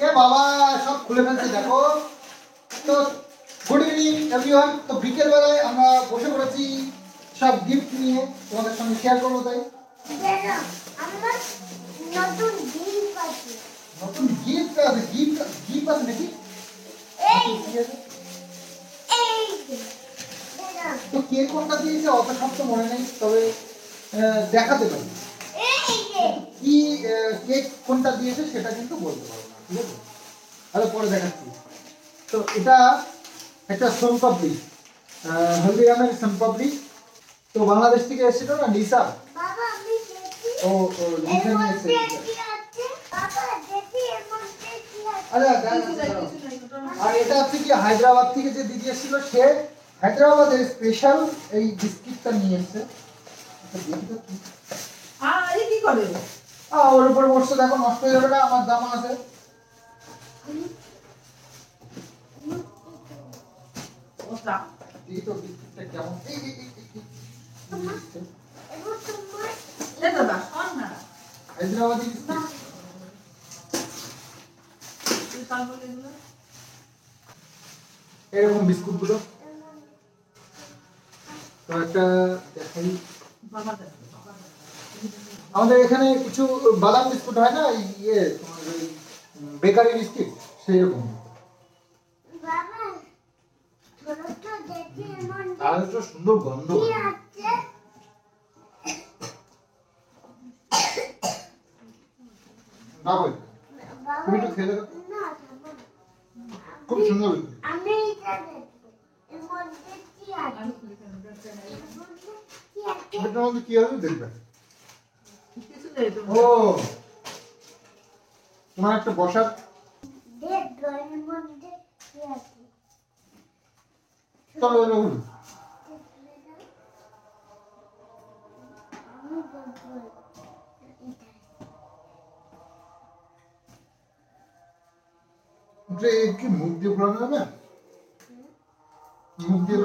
এ বাবা সব খুলে ফেলছে দেখো। তো গুড ইভিনিং এভরিওয়ান। তো বিকেল বেলায় আমরা বসে পড়েছি সব গিফট নিয়ে তোমাদের সঙ্গে শেয়ার করবো। তাই নতুন গিফট আছে। গিফট আছে নাকি? তো কে কোনটা দিয়েছে অত সব তো মনে নেই, তবে দেখাতে পারি কি কেক কোনটা দিয়েছে সেটা কিন্তু বলতে পারবো না, ঠিক আছে? তাহলে পরে দেখাচ্ছি। তো এটা একটা সোনপাপড়ি, হলদিরামের সোনপাপড়ি। তো বাংলাদেশ থেকে এসেছিল না লিসা, ও লিসা নিয়ে এসেছে। আর এটা হচ্ছে কি হায়দ্রাবাদ থেকে যে দিদি এসেছিল, সে হায়দ্রাবাদের স্পেশাল এই বিস্কিটটা নিয়ে এসেছে। ওর উপরে বসছে দেখো, নষ্ট হয়ে যাবে না, আমার দাম আছে। হায়দ্রাবাদি এরকম বিস্কুট গুলো তো একটা দেখাই। আমাদের এখানে কিছু বাদাম বিস্কুট হয় না, ইয়ে তোমার ওই বেকারি বিস্কিট, সেই রকম। আর তো সুন্দর গন্ধ। না ভাই তুমি একটু খেয়ে দেখো, খুব সুন্দর। এটার মধ্যে কি আছে দেখবে। ও তোমার একটা বসার চলো কি মুখ দিয়ে ঘোরানো যাবে? মুখ দিয়ে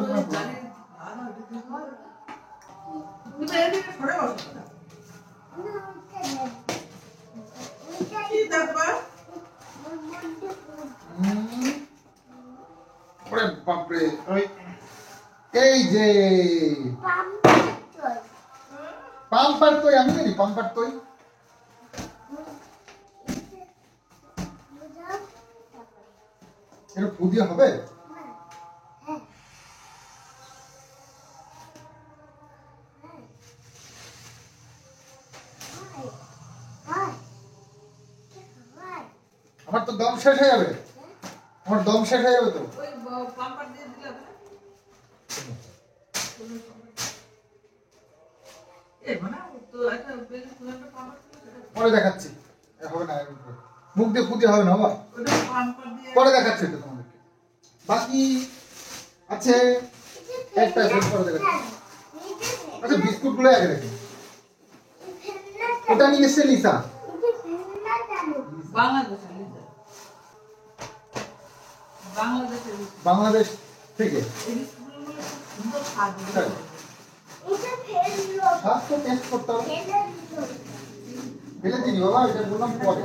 বাপরে। এই যে পাম্পার তৈ, আমি জানি পাম্পার তৈ। এটা ফু দিয়ে হবে? আমার তো দম শেষ হয়ে যাবে, আমার দম শেষ হয়ে যাবে। তো পরে দেখাচ্ছি, হবে না, মুখ দিয়ে ফুটে হবে না বাবা, পরে দেখাচ্ছি এটা তোমাদেরকে। বাকি আছে একটা পরে দেখাচ্ছি। আচ্ছা বিস্কুট গুলো আগে দেখি। ওটা নিয়ে এসছে লিসা, বাংলাদেশ থেকে। টেস্ট করতে হবে, ফেলে দিনি বাবা, এটা বললাম পরে।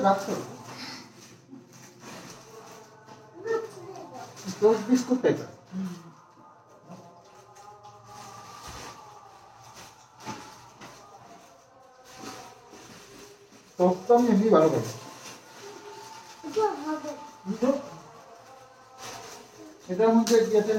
রাখছো টোস্ট বিস্কুট টাইপের। টোস্ট তো আমি এমনি ভালো পাবো। এটার মধ্যে কি আছে?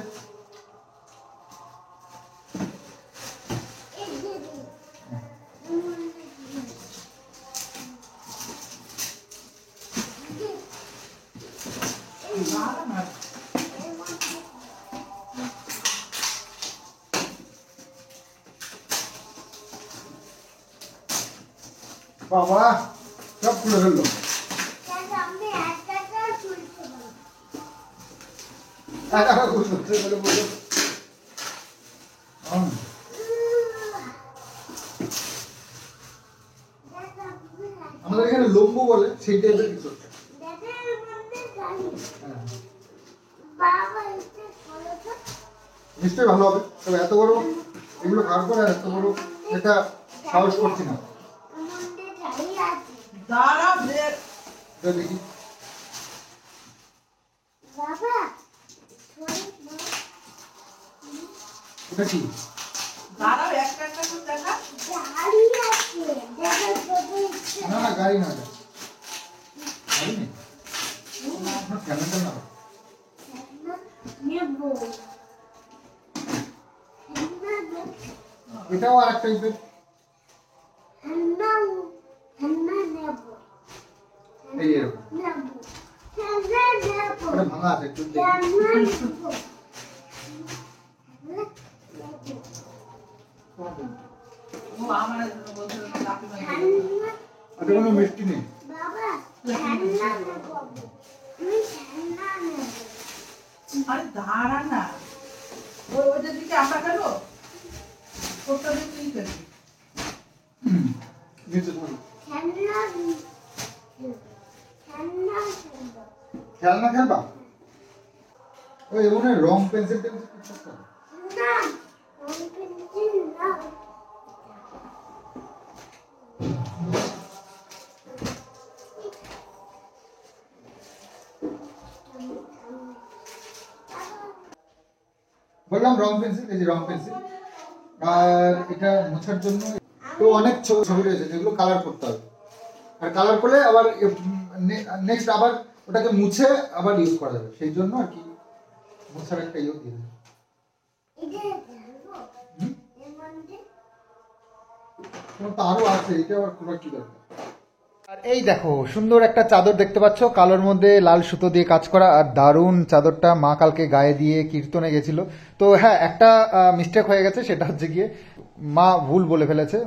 বাবা সব খুলে ফেললো। আমাদের এখানে লম্বু বলে, সেই টাইপের কিছু। নিশ্চয়ই ভালো হবে, তবে এত বড় এগুলো খাওয়ার পরে এত বড় এটা সাহস করছি না। দাঁড়াও দেখ দেখি বাবা ওটা কি? দাঁড়াও একটা একটা করে দেখা গাড়ি আছে না না গাড়ি না, গাড়ি নেই, ক্যামেরা না। নেবো এটাও আর একটা টাইপের। নেবো এই এরকম নেবো ওটা ভাঙা আছে, একটু দেখি। ও আমার বলতে কাকিমা ওটা কোনো মিষ্টি নেই। বাবা খেলনা নেবো আমি খেলনা নেবো আরে দাঁড়া না ওইটার দিকে আমরা খেলো ওটা দিকে তুই খেলবি নিচে ধরো। খেলনা খেলনা খেলবা? ওই মনে হয় রং পেন্সিল টেন্সিল কিছু একটা। না আমি পেন্সিল না বললাম রং পেন্সিল, এই যে রং পেন্সিল। আর এটা মোছার জন্য তো অনেক ছবি রয়েছে যেগুলো কালার করতে হবে, আর কালার করলে আবার নেক্সট আবার ওটাকে মুছে আবার ইউজ করা যাবে, সেই জন্য আর কি মোছার একটা ইয়ে দিয়ে দেবে। এটা দেখো এর মধ্যে তোমার তো আরো আছে, এটা আবার খোলার কি দরকার? আর এই দেখো সুন্দর একটা চাদর দেখতে পাচ্ছ, কালোর মধ্যে লাল সুতো দিয়ে কাজ করা, আর দারুণ চাদরটা মা কালকে গায়ে দিয়ে কীর্তনে গেছিল। তো হ্যাঁ, একটা মিস্টেক হয়ে গেছে, সেটা হচ্ছে গিয়ে মা ভুল বলে ফেলেছে।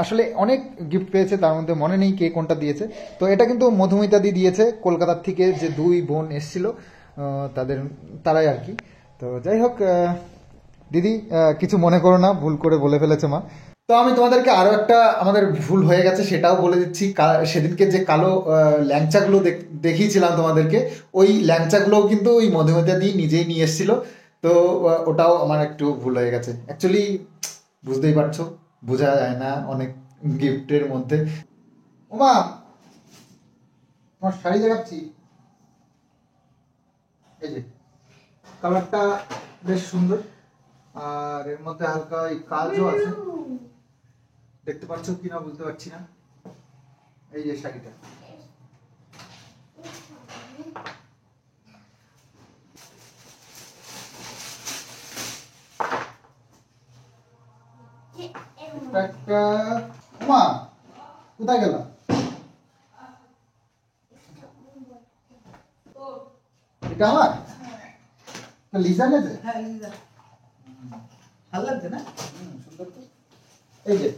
আসলে অনেক গিফট পেয়েছে, তার মধ্যে মনে নেই কে কোনটা দিয়েছে। তো এটা কিন্তু মধুমিতা দি দিয়েছে, কলকাতার থেকে যে দুই বোন এসেছিল তারাই আর কি। তো যাই হোক দিদি, কিছু মনে করো না, ভুল করে বলে ফেলেছে মা। তো আমি তোমাদেরকে আরো একটা আমাদের ভুল হয়ে গেছে সেটাও বলে দিচ্ছি। সেদিনকে যে কালো ল্যাংচাগুলো দেখিয়েছিলাম তোমাদেরকে, ওই ল্যাংচাগুলোও কিন্তু ওই মধুমিতা দি নিজেই নিয়ে এসেছিল। তো ওটাও আমার একটু ভুল হয়ে গেছে। অ্যাকচুয়ালি বুঝতেই পারছো, বোঝা যায় না অনেক গিফটের মধ্যে। ওমা, তোমার শাড়ি দেখাচ্ছি, এই যে কালারটা বেশ সুন্দর, আর এর মধ্যে হালকা এই কাজও আছে, দেখতে পাচ্ছ কিনা বলতে পারছি না। এই যে শাড়িটা, একটা মা কোথায় গেল? এটা আমার লিজা নেছে। হ্যাঁ লিজা ভালো লাগছে না সুন্দর তো। এই যে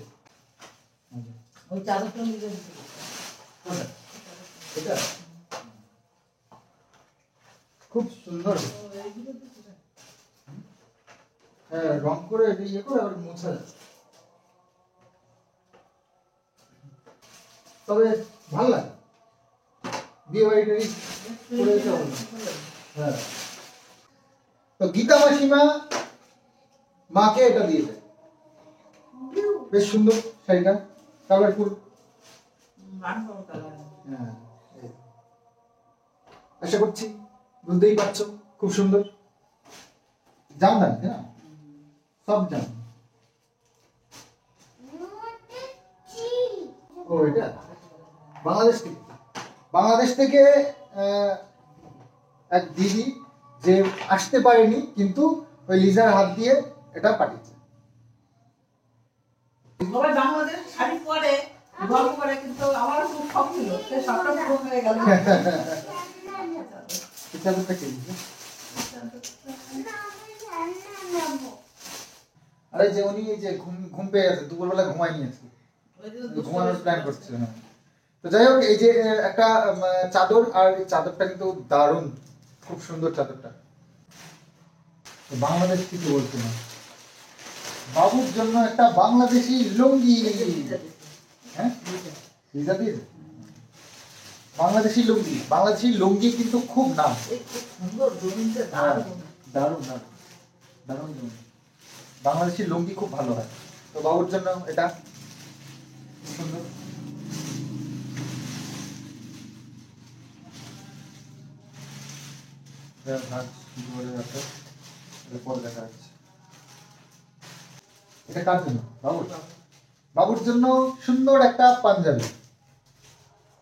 ওই চাদরটা লিজা দিতে এটা খুব সুন্দর। হ্যাঁ, রং করে এটা ইয়ে করে আবার মোছা যায়। তবে ভালো লাগে, বিয়ে বাড়িটাই করে দিতে হবে। হ্যাঁ, তো গীতা মাসিমা মাকে এটা দিয়েছে, বেশ সুন্দর শাড়িটা, কালারফুল। হ্যাঁ, আশা করছি বুঝতেই পারছো, খুব সুন্দর। জামদানি, তাই না? সব জাম। ও এটা বাংলাদেশ থেকে এক দিদি যে আসতে পারেনি, কিন্তু ওই লিজার হাত দিয়ে এটা পাঠিয়েছে। সবাই বাংলাদেশ শাড়ি পরে গল্প করে, কিন্তু আমার খুব শখ ছিল, সে শখটা পূরণ হয়ে গেল। চাদরটা কে দিয়েছে? আরে যে উনি এই যে ঘুম পেয়ে গেছে, দুপুরবেলা ঘুমাই নিয়েছে, ঘুমানোর প্ল্যান করছিল না। তো যাই হোক, এই যে একটা চাদর, আর এই চাদরটা কিন্তু দারুণ, খুব সুন্দর চাদরটা। বাংলাদেশ থেকে বলছে না, বাবুর জন্য একটা বাংলাদেশি লুঙ্গি। হ্যাঁ, লিজা দিয়েছে বাংলাদেশি লুঙ্গি। বাংলাদেশি লুঙ্গি কিন্তু খুব নাম, সুন্দর জমিনটা দারুণ দারুণ দারুণ দারুণ জমি। বাংলাদেশি লুঙ্গি খুব ভালো হয়, তো বাবুর জন্য এটা সুন্দর। ভাঁজ ধরে রাখো, পরে দেখা যাচ্ছে। এটা কার জন্য? বাবুর। বাবুর জন্য সুন্দর একটা পাঞ্জাবি,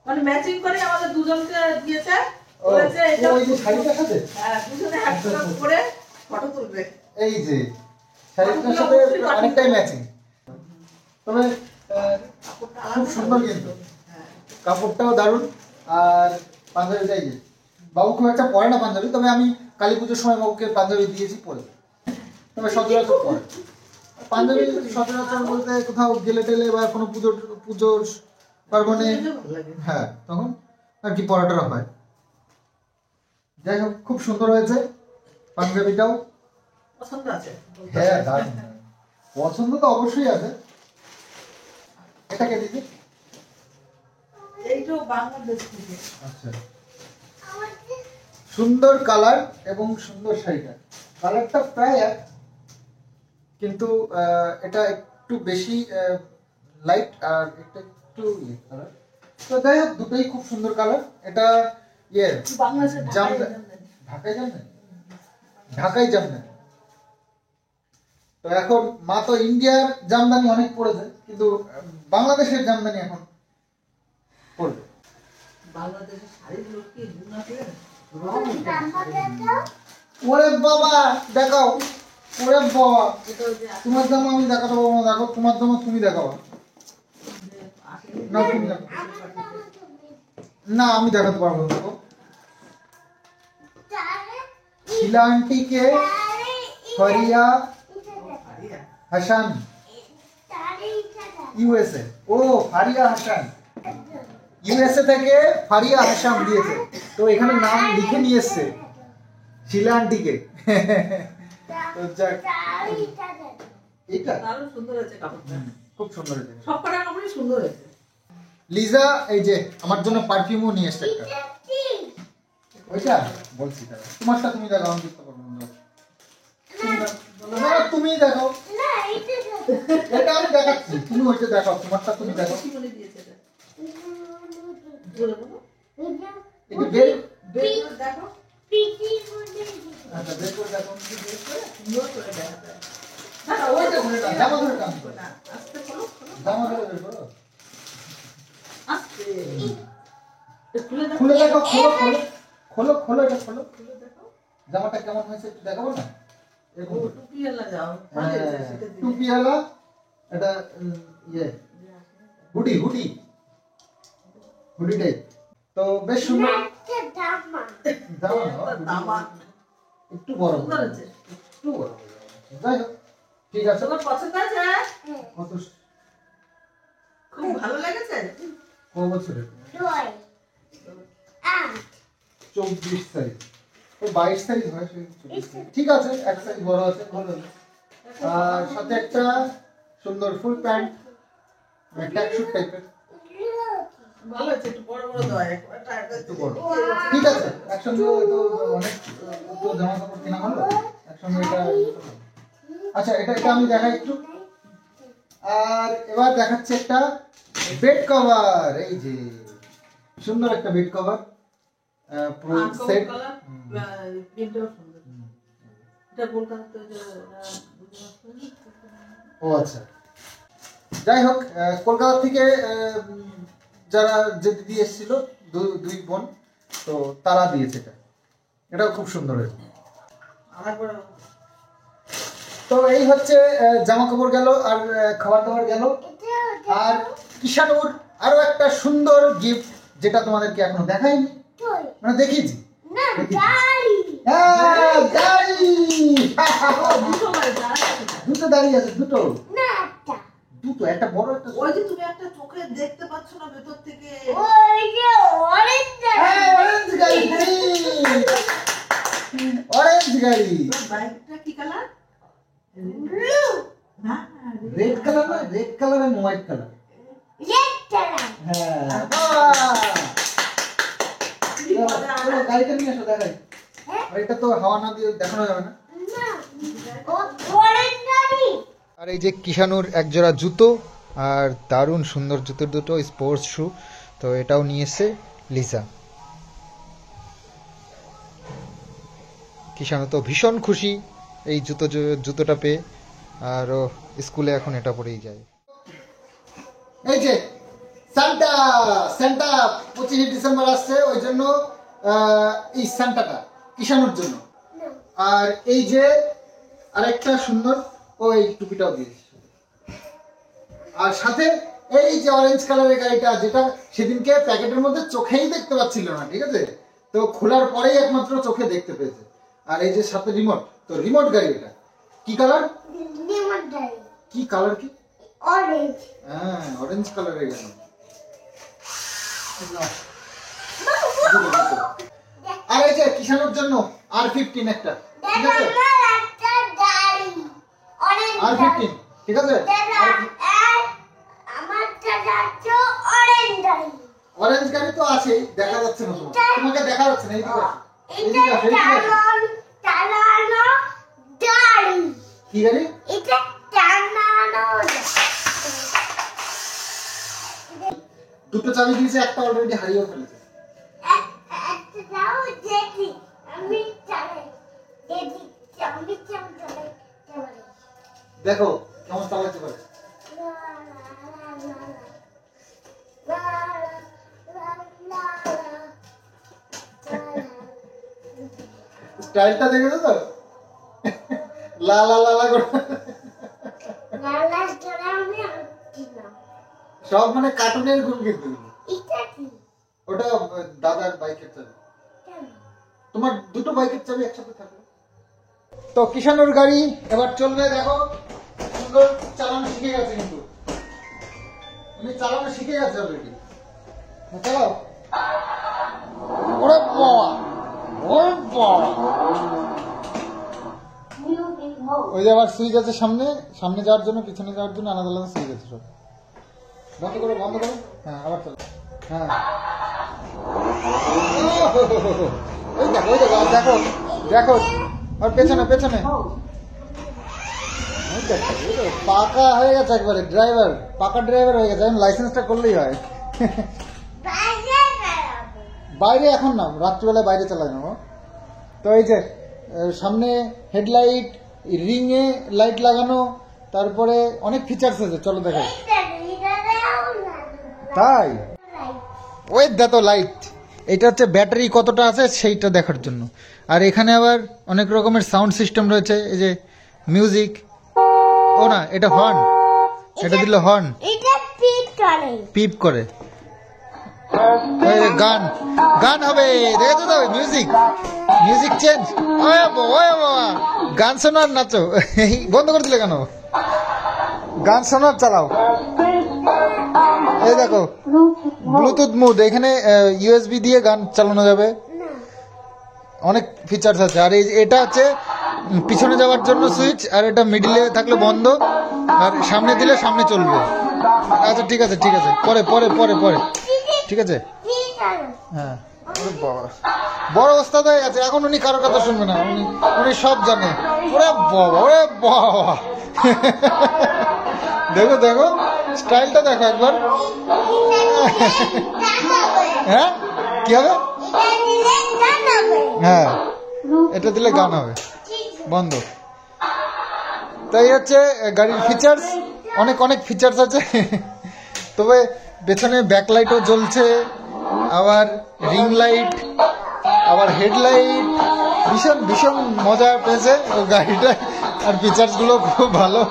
মানে ম্যাচিং করে আমাদের দুজনকে দিয়েছে। ও বলেছে এটা ওই যে শাড়িটার সাথে, হ্যাঁ দুজনে একসাথে করে ফটো তুলবে। এই যে শাড়িটার সাথে অনেকটাই ম্যাচিং। তবে খুব সুন্দর কিন্তু, কাপড়টাও দারুণ। আর পাঞ্জাবিটাই যে বাবু খুব একটা পরে না পাঞ্জাবি, তবে আমি কালী পুজোর সময় বাবুকে পাঞ্জাবি দিয়েছি পরে, তবে সচরাচর পরে পাঞ্জাবি। সচরাচর বলতে কোথাও গেলে টেলে বা কোনো পুজোর পার্বণে, হ্যাঁ তখন আর কি পরাটা হয়। যাই হোক খুব সুন্দর হয়েছে পাঞ্জাবিটাও। পছন্দ আছে? হ্যাঁ দারুণ, পছন্দ তো অবশ্যই আছে। এটাকে দিদি, এইটাও বাংলাদেশ থেকে। আচ্ছা সুন্দর কালার এবং সুন্দর শাড়িটা, কালারটা প্রায় এক, কিন্তু এটা একটু বেশি লাইট আর এটা একটু ইয়ে কালার। তো যাই হোক দুটোই খুব সুন্দর কালার। এটা ইয়ে বাংলাদেশের ঢাকায় জামদানি, ঢাকায় জামদানি। তো এখন মা তো ইন্ডিয়ার জামদানি অনেক পড়েছে, কিন্তু বাংলাদেশের জামদানি এখন পড়বে। বাংলাদেশের শাড়িগুলো কি গুণ আছে? ওরে বাবা দেখাও, ওরে বাবা তোমার জামা আমি দেখাতে পারবো না, দেখো তোমার জামা তুমি দেখাও না, তুমি দেখো না, আমি দেখাতে পারবো না। দেখো শিলা আন্টিকে ফরিয়া হাসান ইউএসএ, ও ফারিয়া হাসান ইউএসএ থেকে ফারিয়া হাসান দিয়েছে, তো এখানে নাম লিখে নিয়ে এসছে শিলা আন্টিকে। তো যাক, এটা দারুণ সুন্দর আছে কাপড়টা, খুব সুন্দর হয়েছে। সব কটা কাপড়ই সুন্দর হয়েছে। লিজা এই যে আমার জন্য পারফিউমও নিয়ে এসছে একটা, ওইটা বলছি তাহলে তোমারটা তুমি দেখাও, আমি বুঝতে পারবো না। তুমি দেখাও, এটা আমি দেখাচ্ছি, তুমি ওইটা দেখাও, তোমারটা তুমি দেখাও। কি বলে দিয়েছে এটা? জোরে বলো। এটা বের বের করে দেখো। আচ্ছা বের করে দেখো, বের করে সুন্দর করে দেখাতে হবে। না ওইটা ধরে না, জামা ধরে টান করো, না, আস্তে খোলো, খোলো। জামা ধরে বের করো, আস্তে। এটা খুলে দেখো। খুলে দেখো, খোলো খোলো খোলো খোলো, এটা খোলো, খুলে দেখো। জামাটা কেমন হয়েছে একটু দেখাবো না? এরকম ও করে। টুপিওয়ালা যাও। হ্যাঁ, সেটা দিয়ে। টুপিওয়ালা এটা ইয়ে হুডি হুডি হুডি টাইপ, তো বেশ সুন্দর। জামা না, দামা। একটু বড় সুন্দর হয়েছে। একটু বড়, যাই হোক ঠিক আছে। তোমার পছন্দ আছে? কত খুব ভালো লেগেছে? ক বছরের? 24 সাইজ, তো 22 সাইজ হয়, 24 সাইজ। ঠিক আছে, এক সাইজ বড় আছে, ভালো আছে। আর সাথে একটা সুন্দর ফুল প্যান্ট, ট্র্যাকস্যুট টাইপের, ভালো আছে, একটু বড় বড় দেওয়া একটু বড়। ঠিক আছে, একসঙ্গে তো অনেক তো জামা কাপড় কেনা হলো, একসঙ্গে এটা। আচ্ছা এটা এটা আমি দেখাই একটু। আর এবার দেখাচ্ছি একটা বেড কভার, এই যে সুন্দর একটা বেড কভার, পুরো সেট। প্রিন্টটাও সুন্দর। এটা কলকাতাতে যে ও আচ্ছা, যাই হোক কলকাতা থেকে যারা যে দিদি এসেছিল, দুই বোন, তো তারা দিয়েছে এটা, এটাও খুব সুন্দর হয়েছে। আরেকবার তো এই হচ্ছে জামা কাপড় গেল আর খাবার দাবার গেল। আর কিষাণুর আরো একটা সুন্দর গিফট, যেটা তোমাদেরকে এখনো দেখাইনি, মানে দেখিয়েছি। হ্যাঁ, গাড়ি। দুটো হয়েছে, দুটো দাঁড়িয়ে আছে, দুটো দুটো, একটা বড় একটা ছোট। ওই যে তুমি একটা চোখে দেখতে পাচ্ছ না ভেতর থেকে? হ্যাঁ, অরেঞ্জ গাড়ি, অরেঞ্জ গাড়ি। বাইকটা কি কালার? না, রেড কালার না, red colour and white colour. হ্যাঁ, চলো গাড়িটা নিয়ে এসো, দেখাই। আর এটা তো হাওয়া না দিয়ে দেখানো যাবে না। আর এই যে কিষাণুর এক জোড়া জুতো, আর দারুণ সুন্দর জুতোর দুটো স্পোর্টস শু, তো এটাও নিয়ে এসছে লিসা। কিষাণও তো ভীষণ খুশি এই জুতোটা পেয়ে, আর ও স্কুলে এখন এটা পরেই যায়। এই যে সান্টা সান্টা 25 ডিসেম্বর আসছে, ওই জন্য এই সান্টাটা কিষাণুর জন্য। আর এই যে আরেকটা সুন্দর ওই টুপিটাও দিয়েছে, আর সাথে এই যে অরেঞ্জ কালারের গাড়িটা, যেটা সেদিনকে প্যাকেটের মধ্যে চোখেই দেখতে পাচ্ছিল না, ঠিক আছে, তো খোলার পরেই একমাত্র চোখে দেখতে পেয়েছে। আর এই যে সাথে রিমোট, তো রিমোট গাড়ি এটা কি কালার? কি কালার? কি অরেঞ্জ। হ্যাঁ, অরেঞ্জ কালারের গাড়ি। আর এই যে কিষাণুর জন্য R15 একটা, ঠিক আছে, R15, ঠিক আছে। অরেঞ্জ গাড়ি তো আছে, দেখা যাচ্ছে না, তোমাকে দেখা যাচ্ছে না, এইদিকে আসো, এইদিকে আসো, এইদিকে আসো। কি গাড়ি? দুটো চাবি দিয়েছে, একটা অলরেডি হারিয়েও ফেলেছে। দেখো কেমন চালাতে পারে। স্টাইলটা দেখেছো তো, লা লা লা লা করে সব, মানে কার্টুনের গুণ। কিন্তু ওটা দাদার বাইকের চাবি, তোমার দুটো বাইকের চাবি একসাথে থাকবে। তো কিষাণুর গাড়ি এবার চলবে, দেখো সুন্দর চালানো শিখে গেছে, কিন্তু উনি চালানো শিখে গেছে অলরেডি। চালাও। ওরে বাবা, ওরে বাবা, ওই যে আবার সুইচ আছে সামনে, সামনে যাওয়ার জন্য, পিছনে যাওয়ার জন্য আলাদা আলাদা সুইচ আছে সব। বন্ধ করো, বন্ধ করো। হ্যাঁ, আবার চলো। হ্যাঁ, ওই দেখো, ওই দেখো, দেখো দেখো, আর পেছনে পেছনে পাকা হয়ে গেছে একবারে, ড্রাইভার, পাকা ড্রাইভার হয়ে গেছে। এখন লাইসেন্সটা করলেই হয়। বাইরে এখন না, রাত্রিবেলায় বাইরে চালা যাবো। তো এই যে সামনে হেডলাইট, রিং এ লাইট লাগানো, তারপরে অনেক ফিচার্স আছে, চলো দেখাই। তাই ওই দেখো লাইট, এটা হচ্ছে ব্যাটারি কতটা আছে সেইটা দেখার জন্য। আর এখানে আবার অনেক রকমের সাউন্ড সিস্টেম রয়েছে, এই যে মিউজিক, ও না এটা হর্ন, এটা দিলে হর্ন পিপ করে, গান গান হবে, দেখেছো তো মিউজিক, মিউজিক চেঞ্জ, গান শোনার নাচো। বন্ধ করে দিলে কেন? গান শোনার চালাও। এই দেখো ব্লুটুথ মুড, এখানে ইউএসবি দিয়ে গান চালানো যাবে, অনেক ফিচার্স আছে। আর এটা হচ্ছে পিছনে যাওয়ার জন্য সুইচ, আর এটা মিডিলে থাকলে বন্ধ, আর সামনে দিলে সামনে চলবে। আচ্ছা ঠিক আছে, ঠিক আছে, পরে পরে পরে পরে, ঠিক আছে। হ্যাঁ, বাবা বড় ওস্তাদ হয়ে গেছে এখন, উনি কারো কথা শুনবে না, উনি সব জানে। ওরে বাবা, ওরে বাবা, দেখো দেখো স্টাইলটা দেখো একবার। হ্যাঁ, কি হবে? হ্যাঁ, এটা দিলে গান হবে, বন্ধ। তাই হচ্ছে গাড়ির ফিচার্স, অনেক অনেক ফিচার্স আছে। তবে পেছনে ব্যাকলাইটও জ্বলছে, আবার রিং লাইট, আবার হেডলাইট, ভীষণ ভীষণ মজা পেয়েছে ও গাড়িটা, আর ফিচার্স গুলো খুব ভালো।